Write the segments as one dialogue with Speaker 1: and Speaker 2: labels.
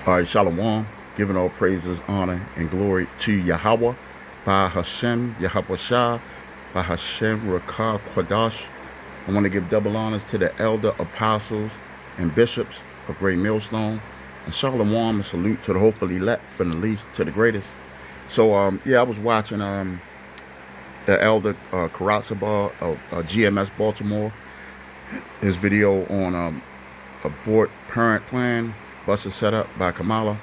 Speaker 1: All right, Shalom, giving all praises, honor, and glory to Yahweh, by Hashem, Yahweh Shah, by Hashem, Rakah, Quadash. I want to give double honors to the elder apostles and bishops of Great Millstone, and Shalom and salute to the hopefully elect, from the least to the greatest. So, yeah, I was watching the elder Karatzabar of GMS Baltimore, his video on abort parent plan, busted set up by Kamala.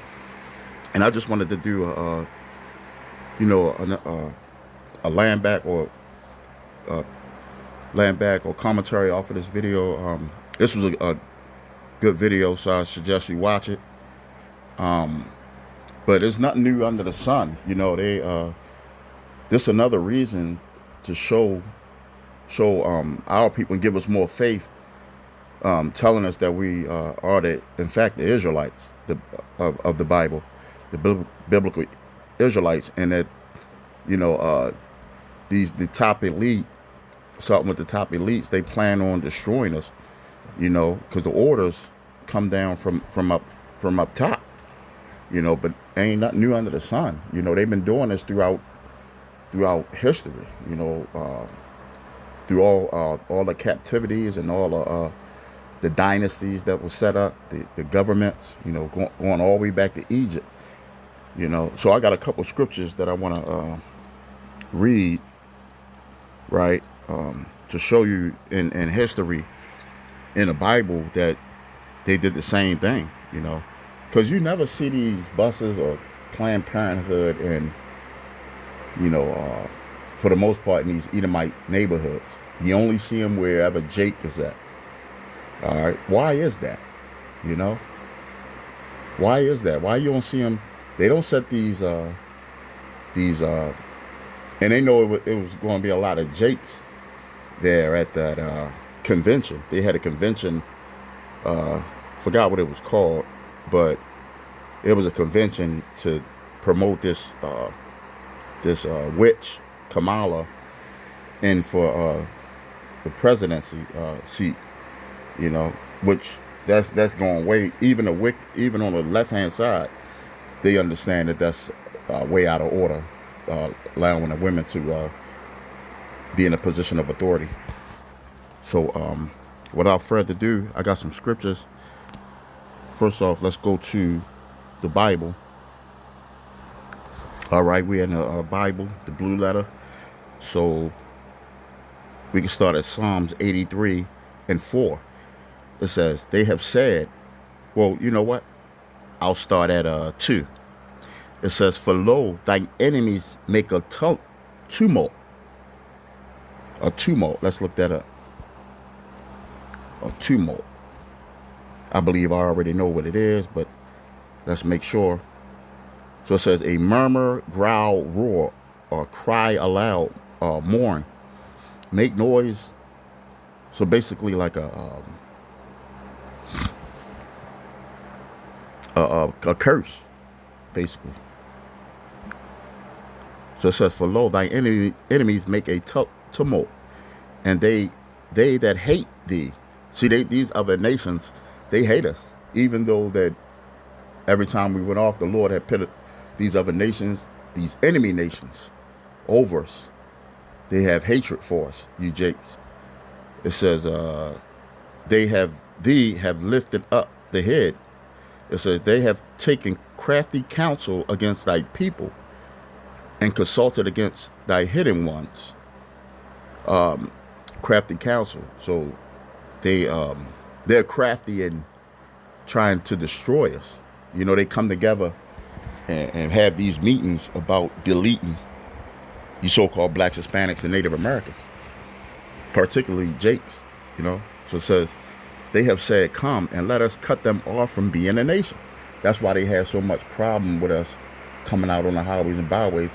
Speaker 1: And I just wanted to do a land back or commentary off of this video. This was a good video, so I suggest you watch it. But there's nothing new under the sun. This is another reason to show our people and give us more faith, telling us that we are in fact the Israelites of the Bible, the biblical Israelites, and that the top elite, starting with the top elites, they plan on destroying us. Because the orders come down from up top. But ain't nothing new under the sun. They've been doing this throughout history. Through all the captivities and all the dynasties that were set up, the governments. Going all the way back to Egypt. So I got a couple scriptures that I want to read, right, to show you in history, in the Bible, that they did the same thing. Because you never see these buses or Planned Parenthood and for the most part in these Edomite neighborhoods. You only see them wherever Jake is at. All right, why is that? Why is that? Why you don't see them? They don't set these and they know it was going to be a lot of Jakes there at that convention. They had a convention, forgot what it was called, but it was a convention to promote this witch Kamala in for the presidency seat. Which that's going way, even on the left hand side, they understand that that's way out of order, allowing the women to be in a position of authority. So without further ado, I got some scriptures. First off, let's go to the Bible. All right, we're in the Bible, the blue letter. So we can start at Psalms 83 and 4. It says, they have said, well, you know what? I'll start at 2. It says, for lo, thy enemies make a tumult. A tumult. Let's look that up. A tumult. I believe I already know what it is, but let's make sure. So it says, a murmur, growl, roar, or cry aloud, mourn, make noise. So basically like a curse, basically. So it says, for lo, thy enemies make a tumult, and they that hate thee. See, these other nations, they hate us, even though that every time we went off, the Lord had put these other nations, these enemy nations, over us. They have hatred for us, you Jakes. It says, thee have lifted up the head. It says, they have taken crafty counsel against thy people, and consulted against thy hidden ones. Crafty counsel. So they're crafty in trying to destroy us. They come together and have these meetings about deleting you so-called blacks, Hispanics, and Native Americans, particularly Jakes. So it says, they have said, come and let us cut them off from being a nation. That's why they had so much problem with us coming out on the highways and byways,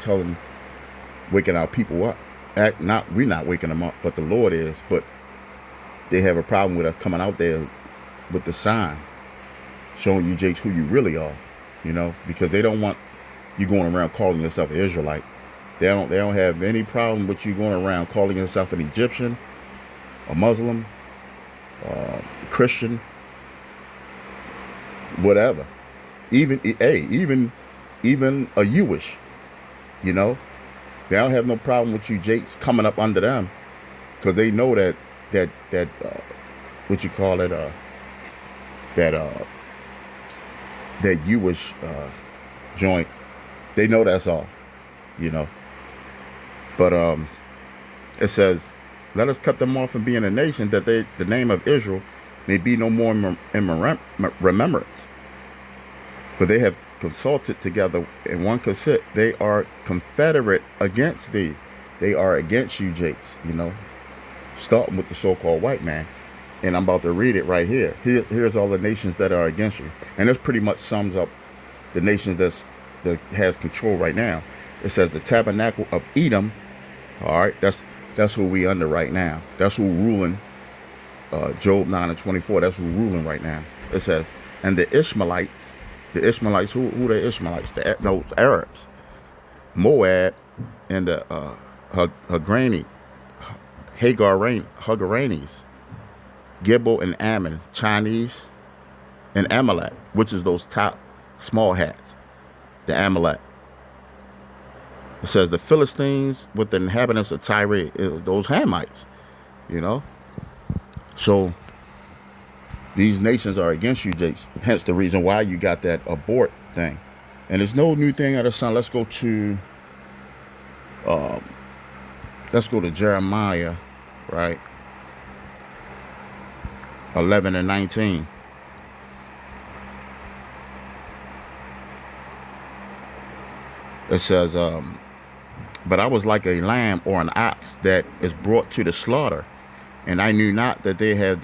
Speaker 1: waking our people up. We're not waking them up, but the Lord is. But they have a problem with us coming out there with the sign, showing you Jakes who you really are. Because they don't want you going around calling yourself an Israelite. They don't have any problem with you going around calling yourself an Egyptian, a Muslim, Christian, whatever. Even a Jewish, you know, they don't have no problem with you Jakes coming up under them, because they know that what you call it, that that Jewish joint. They know that's all, you know. But it says, let us cut them off from being a nation, that the name of Israel may be no more in remembrance. For they have consulted together in one consent. They are confederate against thee. They are against you, Jakes, you know. Starting with the so-called white man. And I'm about to read it right here. Here's all the nations that are against you. And this pretty much sums up the nations that has control right now. It says the tabernacle of Edom. All right, that's who we under right now. That's who ruling. Job 9:24. That's who ruling right now. It says, and the Ishmaelites. The Ishmaelites, who the Ishmaelites? Those Arabs. Moab and the Hagaranis. Gibel and Ammon, Chinese, and Amalek, which is those top small hats, the Amalek. It says the Philistines with the inhabitants of Tyre, those Hamites, you know. So these nations are against you, Jakes. Hence the reason why you got that abort thing. And there's no new thing under the sun. Let's go to Jeremiah, right? 11 and 19. It says, but I was like a lamb or an ox that is brought to the slaughter, and I knew not that they had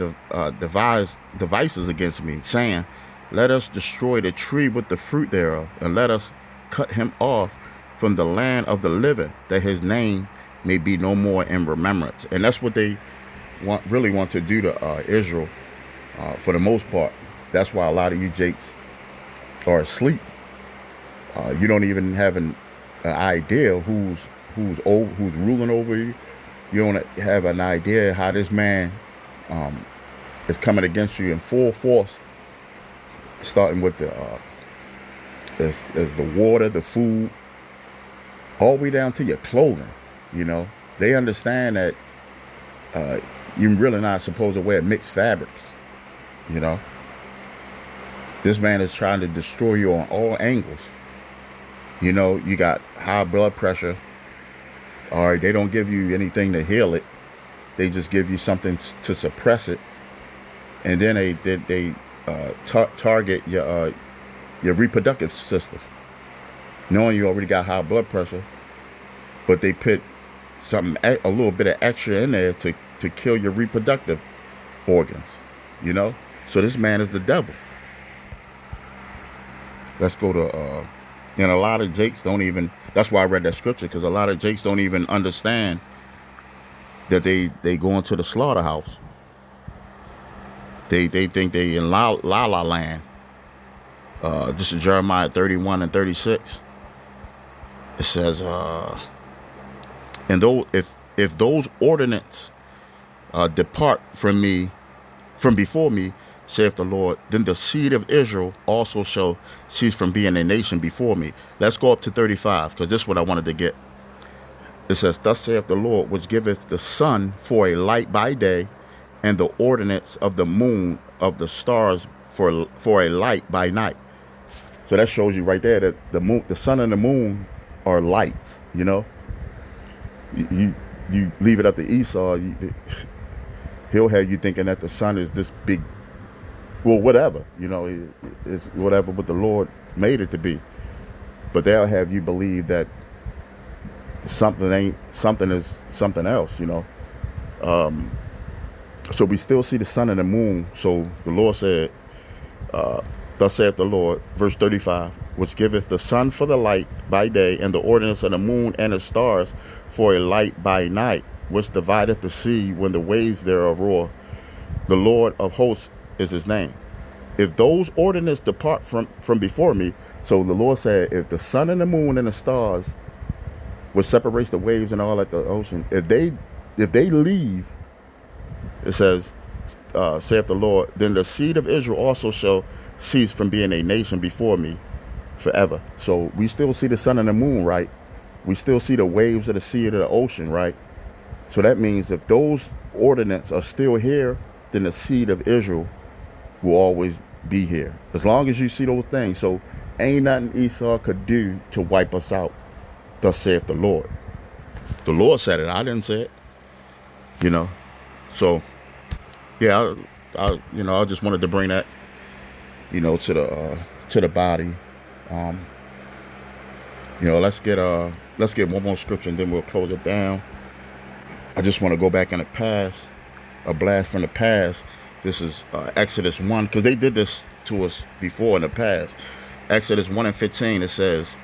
Speaker 1: devised devices against me, saying, let us destroy the tree with the fruit thereof, and let us cut him off from the land of the living, that his name may be no more in remembrance. And that's what they really want to do to Israel, for the most part. That's why a lot of you Jakes are asleep. You don't even have an idea who's ruling over you. You don't have an idea how this man is coming against you in full force, starting with the water, the food, all the way down to your clothing. You know, they understand that you're really not supposed to wear mixed fabrics. You know, this man is trying to destroy you on all angles. You know, you got high blood pressure. All right, they don't give you anything to heal it. They just give you something to suppress it, and then they target your reproductive system, knowing you already got high blood pressure, but they put a little bit of extra in there to kill your reproductive organs. You know, so this man is the devil. Let's go to. And a lot of Jakes don't even, that's why I read that scripture, because a lot of Jakes don't even understand that they go into the slaughterhouse. They think they in la land. This is Jeremiah 31 and 36. It says, and though if those ordinances depart from before me, saith the Lord, then the seed of Israel also shall cease from being a nation before me. Let's go up to 35, because this is what I wanted to get. It says, thus saith the Lord, which giveth the sun for a light by day, and the ordinance of the moon of the stars for a light by night. So that shows you right there that the sun and the moon are lights. You know, you leave it up to Esau, he'll have you thinking that the sun is this big. Well, whatever, you know, it's whatever what the Lord made it to be. But they'll have you believe that something is something else, you know. So we still see the sun and the moon. So the Lord said, thus saith the Lord, verse 35, which giveth the sun for the light by day, and the ordinance of the moon and the stars for a light by night, which divideth the sea when the waves thereof roar. The Lord of hosts is his name. If those ordinances depart from before me, so the Lord said, if the sun and the moon and the stars, which separates the waves and all at the ocean, if they leave, it says, saith the Lord, then the seed of Israel also shall cease from being a nation before me forever. So we still see the sun and the moon, right? We still see the waves of the sea or the ocean, right? So that means if those ordinances are still here, then the seed of Israel will always be here. As long as you see those things. So ain't nothing Esau could do to wipe us out. Thus saith the Lord. The Lord said it. I didn't say it. You know. So yeah, I just wanted to bring that, to the body. Let's get one more scripture and then we'll close it down. I just want to go back in the past, a blast from the past. This is Exodus 1, because they did this to us before in the past. Exodus 1:15, it says,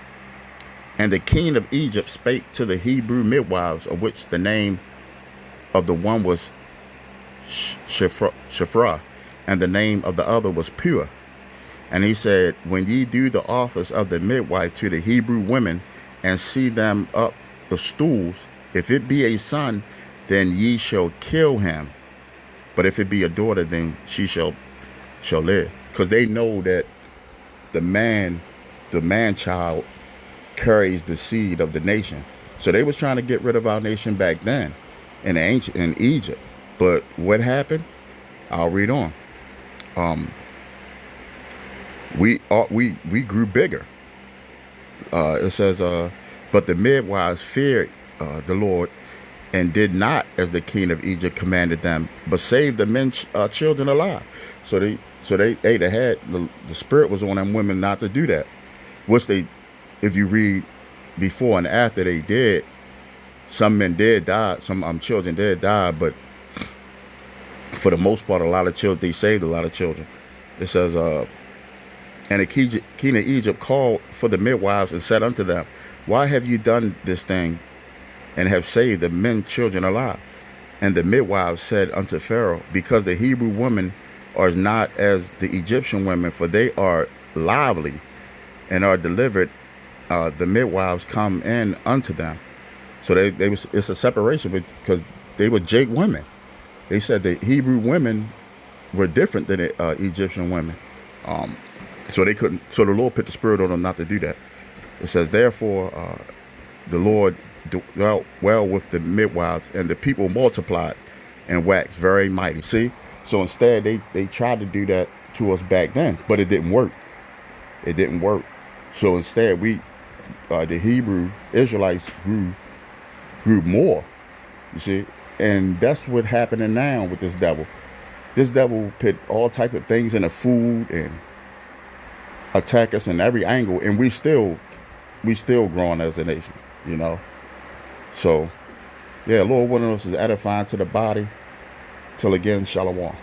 Speaker 1: "And the king of Egypt spake to the Hebrew midwives, of which the name of the one was Shiphrah, and the name of the other was Pur. And he said, When ye do the office of the midwife to the Hebrew women, and see them up the stools, if it be a son, then ye shall kill him. But if it be a daughter, then she shall live." Because they know that the man child carries the seed of the nation. So they was trying to get rid of our nation back then in Egypt. But what happened? I'll read on. We grew bigger. It says, "But the midwives feared the Lord, and did not as the king of Egypt commanded them, but saved the men children alive." So they had the spirit was on them women not to do that. Which they, if you read before and after they did, some men did die, some children did die, but for the most part, a lot of children, they saved a lot of children. It says, "And the king of Egypt called for the midwives and said unto them, Why have you done this thing, and have saved the men children alive? And the midwives said unto Pharaoh, Because the Hebrew women are not as the Egyptian women, for they are lively, and are delivered. The midwives come in unto them." So it's a separation because they were Jake women. They said the Hebrew women were different than the Egyptian women. So they couldn't. So the Lord put the spirit on them not to do that. It says, "Therefore, the Lord dwelt well with the midwives, and the people multiplied and waxed very mighty." See, so instead they tried to do that to us back then, but it didn't work. It didn't work. So instead, the Hebrew Israelites grew more. You see, and that's what's happening now with this devil. This devil put all types of things in the food and attack us in every angle, and we still growing as a nation, So, yeah, Lord willing, us is edifying to the body. Till again, shalom.